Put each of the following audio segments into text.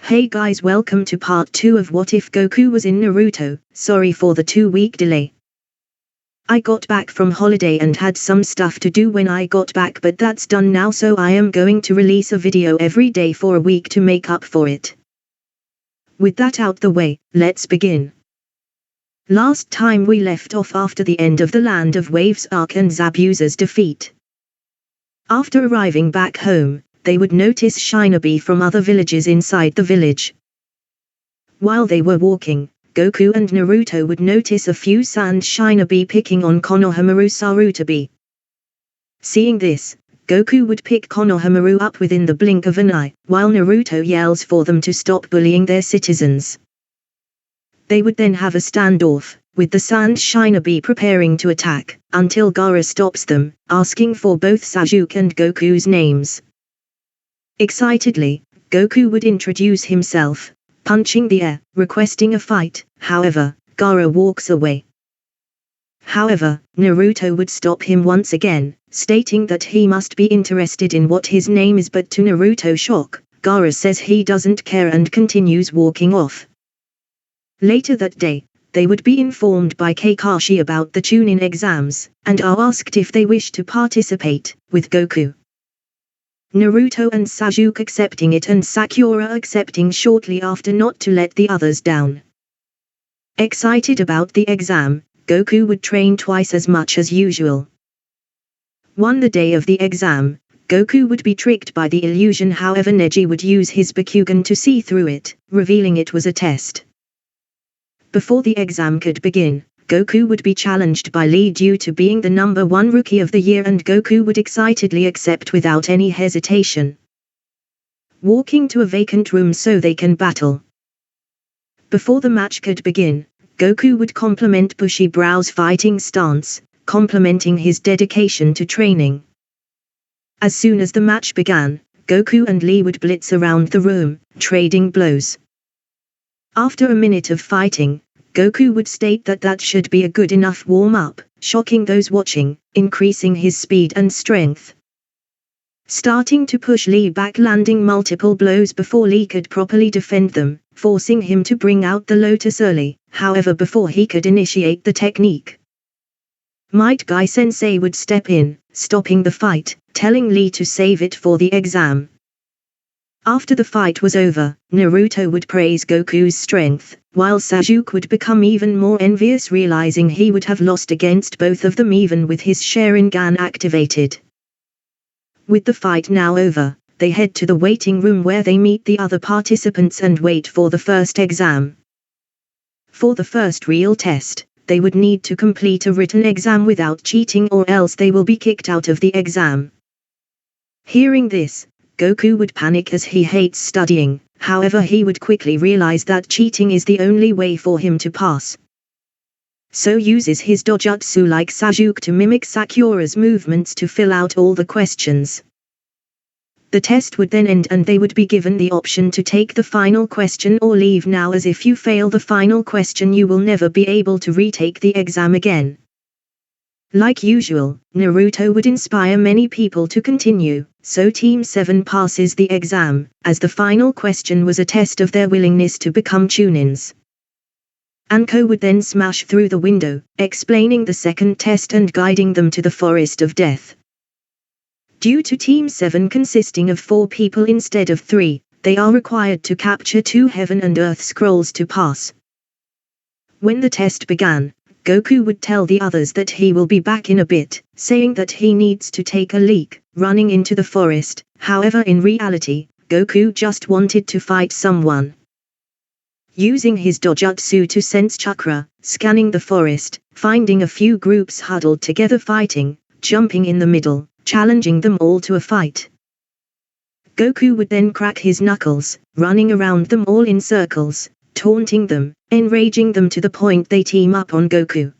Hey guys, welcome to part 2 of What If Goku Was in Naruto. Sorry for the 2-week delay. I got back from holiday and had some stuff to do when I got back, but that's done now, so I am going to release a video every day for a week to make up for it. With that out the way, let's begin. Last time we left off after the end of the Land of Waves arc and Zabuza's defeat. After arriving back home, they would notice Shinobi from other villages inside the village. While they were walking, Goku and Naruto would notice a few sand Shinobi picking on Konohamaru Sarutobi. Seeing this, Goku would pick Konohamaru up within the blink of an eye, while Naruto yells for them to stop bullying their citizens. They would then have a standoff, with the sand Shinobi preparing to attack, until Gaara stops them, asking for both Sasuke and Goku's names. Excitedly, Goku would introduce himself, punching the air, requesting a fight. However, Gaara walks away. However, Naruto would stop him once again, stating that he must be interested in what his name is, but to Naruto's shock, Gaara says he doesn't care and continues walking off. Later that day, they would be informed by Kakashi about the Chunin exams, and are asked if they wish to participate, with Goku, Naruto and Sasuke accepting it and Sakura accepting shortly after, not to let the others down. Excited about the exam, Goku would train twice as much as usual. The day of the exam, Goku would be tricked by the illusion, however Neji would use his Bakugan to see through it, revealing it was a test. Before the exam could begin, Goku would be challenged by Lee due to being the number 1 rookie of the year, and Goku would excitedly accept without any hesitation, walking to a vacant room so they can battle. Before the match could begin, Goku would compliment Bushy Brow's fighting stance, complimenting his dedication to training. As soon as the match began, Goku and Lee would blitz around the room, trading blows. After a minute of fighting, Goku would state that should be a good enough warm-up, shocking those watching, increasing his speed and strength. Starting to push Lee back, landing multiple blows before Lee could properly defend them, forcing him to bring out the lotus early, however before he could initiate the technique. Might Guy Sensei would step in, stopping the fight, telling Lee to save it for the exam. After the fight was over, Naruto would praise Goku's strength, while Sasuke would become even more envious, realizing he would have lost against both of them even with his Sharingan activated. With the fight now over, they head to the waiting room where they meet the other participants and wait for the first exam. For the first real test, they would need to complete a written exam without cheating, or else they will be kicked out of the exam. Hearing this, Goku would panic as he hates studying, however he would quickly realize that cheating is the only way for him to pass. So uses his dojutsu like Sasuke to mimic Sakura's movements to fill out all the questions. The test would then end and they would be given the option to take the final question or leave now, as if you fail the final question you will never be able to retake the exam again. Like usual, Naruto would inspire many people to continue, so Team 7 passes the exam, as the final question was a test of their willingness to become Chunins. Anko would then smash through the window, explaining the second test and guiding them to the Forest of Death. Due to Team 7 consisting of 4 people instead of 3, they are required to capture 2 Heaven and Earth scrolls to pass. When the test began, Goku would tell the others that he will be back in a bit, saying that he needs to take a leak, running into the forest. However, in reality, Goku just wanted to fight someone. Using his dojutsu to sense chakra, scanning the forest, finding a few groups huddled together fighting, jumping in the middle, challenging them all to a fight. Goku would then crack his knuckles, running around them all in circles, taunting them, enraging them to the point they team up on Goku.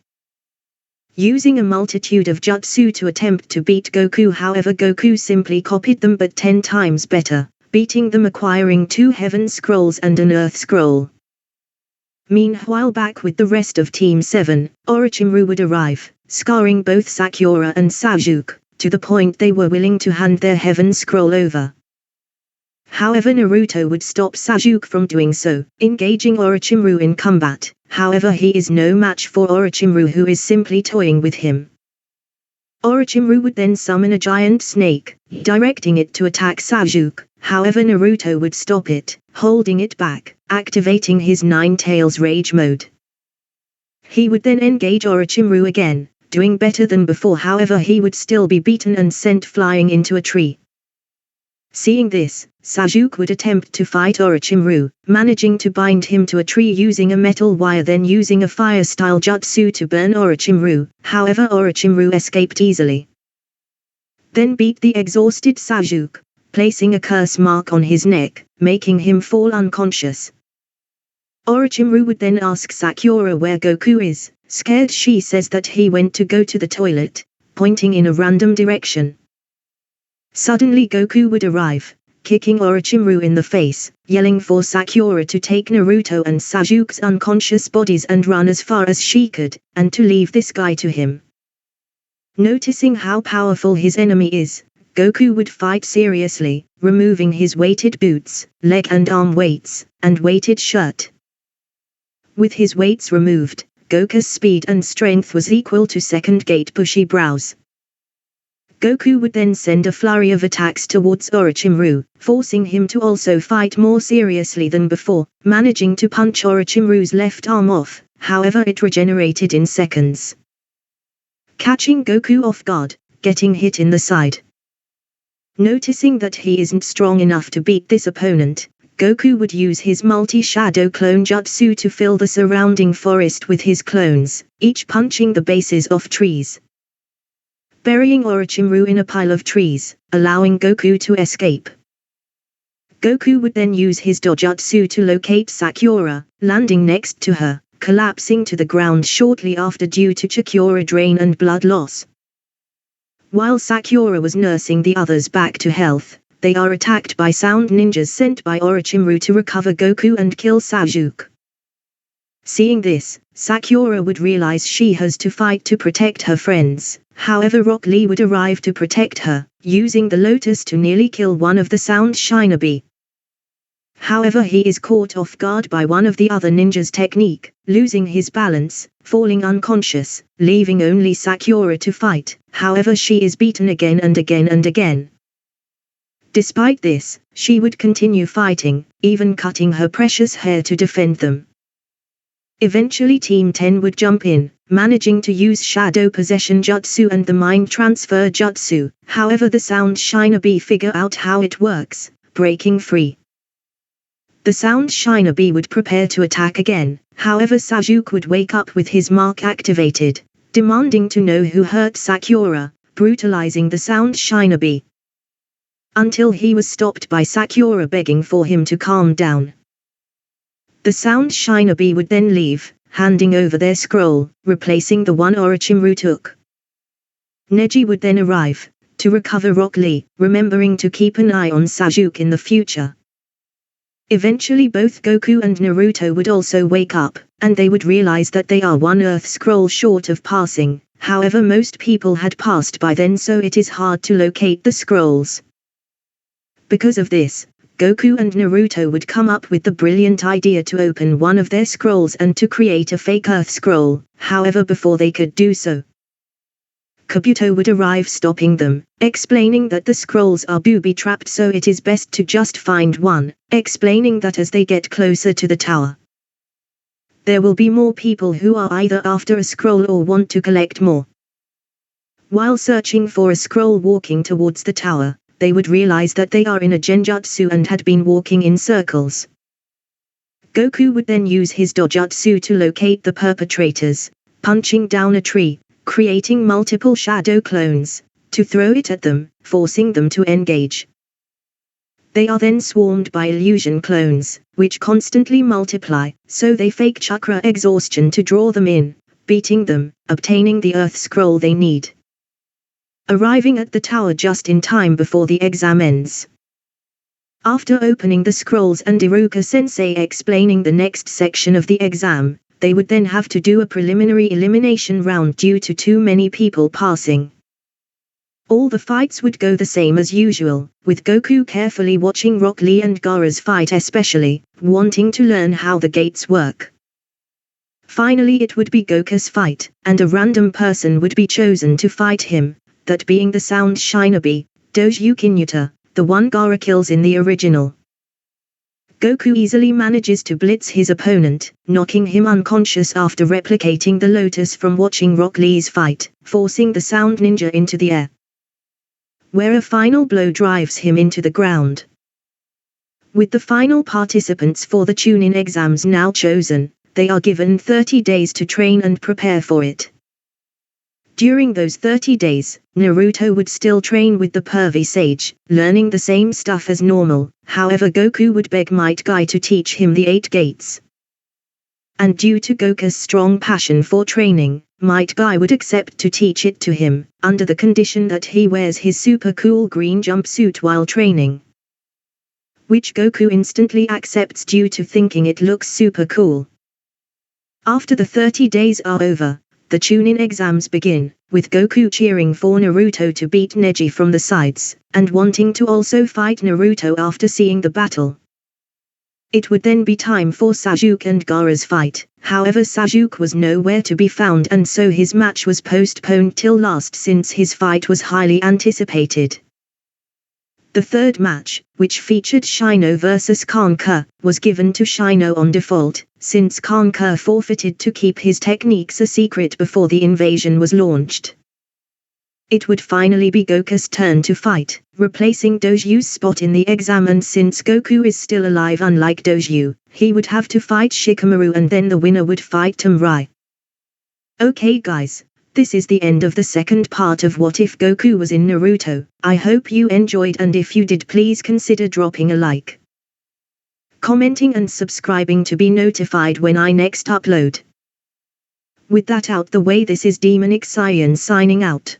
Using a multitude of jutsu to attempt to beat Goku, however Goku simply copied them but 10 times better, beating them, acquiring 2 Heaven Scrolls and an Earth Scroll. Meanwhile, back with the rest of Team 7, Orochimaru would arrive, scarring both Sakura and Sasuke, to the point they were willing to hand their Heaven Scroll over. However, Naruto would stop Sasuke from doing so, engaging Orochimaru in combat. However, he is no match for Orochimaru, who is simply toying with him. Orochimaru would then summon a giant snake, directing it to attack Sasuke. However, Naruto would stop it, holding it back, activating his Nine Tails Rage mode. He would then engage Orochimaru again, doing better than before. However, he would still be beaten and sent flying into a tree. Seeing this, Sasuke would attempt to fight Orochimaru, managing to bind him to a tree using a metal wire, then using a fire-style jutsu to burn Orochimaru. However, Orochimaru escaped easily. Then beat the exhausted Sasuke, placing a curse mark on his neck, making him fall unconscious. Orochimaru would then ask Sakura where Goku is. Scared, she says that he went to go to the toilet, pointing in a random direction. Suddenly Goku would arrive, kicking Orochimaru in the face, yelling for Sakura to take Naruto and Sasuke's unconscious bodies and run as far as she could, and to leave this guy to him. Noticing how powerful his enemy is, Goku would fight seriously, removing his weighted boots, leg and arm weights, and weighted shirt. With his weights removed, Goku's speed and strength was equal to second gate bushy brows. Goku would then send a flurry of attacks towards Orochimaru, forcing him to also fight more seriously than before, managing to punch Orochimaru's left arm off. However, it regenerated in seconds, catching Goku off guard, getting hit in the side. Noticing that he isn't strong enough to beat this opponent, Goku would use his multi-shadow clone jutsu to fill the surrounding forest with his clones, each punching the bases of trees, burying Orochimaru in a pile of trees, allowing Goku to escape. Goku would then use his dojutsu to locate Sakura, landing next to her, collapsing to the ground shortly after due to chakra drain and blood loss. While Sakura was nursing the others back to health, they are attacked by sound ninjas sent by Orochimaru to recover Goku and kill Sasuke. Seeing this, Sakura would realize she has to fight to protect her friends. However, Rock Lee would arrive to protect her, using the lotus to nearly kill one of the sound shinobi. However, he is caught off guard by one of the other ninjas' technique, losing his balance, falling unconscious, leaving only Sakura to fight. However, she is beaten again and again and again. Despite this, she would continue fighting, even cutting her precious hair to defend them. Eventually Team 10 would jump in, managing to use Shadow Possession Jutsu and the Mind Transfer Jutsu. However, the Sound Shinobi figure out how it works, breaking free. The Sound Shinobi would prepare to attack again. However, Sasuke would wake up with his mark activated, demanding to know who hurt Sakura, brutalizing the Sound Shinobi, until he was stopped by Sakura begging for him to calm down. The Sound Shinobi would then leave, handing over their scroll, replacing the one Orochimaru took. Neji would then arrive, to recover Rock Lee, remembering to keep an eye on Sasuke in the future. Eventually both Goku and Naruto would also wake up, and they would realize that they are one Earth scroll short of passing. However, most people had passed by then, so it is hard to locate the scrolls. Because of this, Goku and Naruto would come up with the brilliant idea to open one of their scrolls and to create a fake Earth scroll. However, before they could do so, Kabuto would arrive, stopping them, explaining that the scrolls are booby-trapped, so it is best to just find one, explaining that as they get closer to the tower, there will be more people who are either after a scroll or want to collect more. While searching for a scroll walking towards the tower, they would realize that they are in a genjutsu and had been walking in circles. Goku would then use his dojutsu to locate the perpetrators, punching down a tree, creating multiple shadow clones, to throw it at them, forcing them to engage. They are then swarmed by illusion clones, which constantly multiply, so they fake chakra exhaustion to draw them in, beating them, obtaining the Earth scroll they need, arriving at the tower just in time before the exam ends. After opening the scrolls and Iruka-sensei explaining the next section of the exam, they would then have to do a preliminary elimination round due to too many people passing. All the fights would go the same as usual, with Goku carefully watching Rock Lee and Gaara's fight, especially wanting to learn how the gates work. Finally it would be Goku's fight, and a random person would be chosen to fight him, that being the Sound Shinobi, Doju Kinyuta, the one Gaara kills in the original. Goku easily manages to blitz his opponent, knocking him unconscious after replicating the lotus from watching Rock Lee's fight, forcing the Sound Ninja into the air, where a final blow drives him into the ground. With the final participants for the Chunin exams now chosen, they are given 30 days to train and prepare for it. During those 30 days, Naruto would still train with the pervy sage, learning the same stuff as normal. However, Goku would beg Might Guy to teach him the 8 gates. And due to Goku's strong passion for training, Might Guy would accept to teach it to him, under the condition that he wears his super cool green jumpsuit while training, which Goku instantly accepts due to thinking it looks super cool. After the 30 days are over, the Chunin exams begin, with Goku cheering for Naruto to beat Neji from the sides, and wanting to also fight Naruto after seeing the battle. It would then be time for Sasuke and Gaara's fight. However, Sasuke was nowhere to be found, and so his match was postponed till last since his fight was highly anticipated. The third match, which featured Shino vs Kanka, was given to Shino on default, since Kanka forfeited to keep his techniques a secret before the invasion was launched. It would finally be Goku's turn to fight, replacing Doju's spot in the exam, and since Goku is still alive unlike Doju, he would have to fight Shikamaru and then the winner would fight Tamrai. Okay guys, this is the end of the second part of What If Goku Was in Naruto. I hope you enjoyed, and if you did, please consider dropping a like, commenting and subscribing to be notified when I next upload. With that out the way, this is Demonic Saiyan signing out.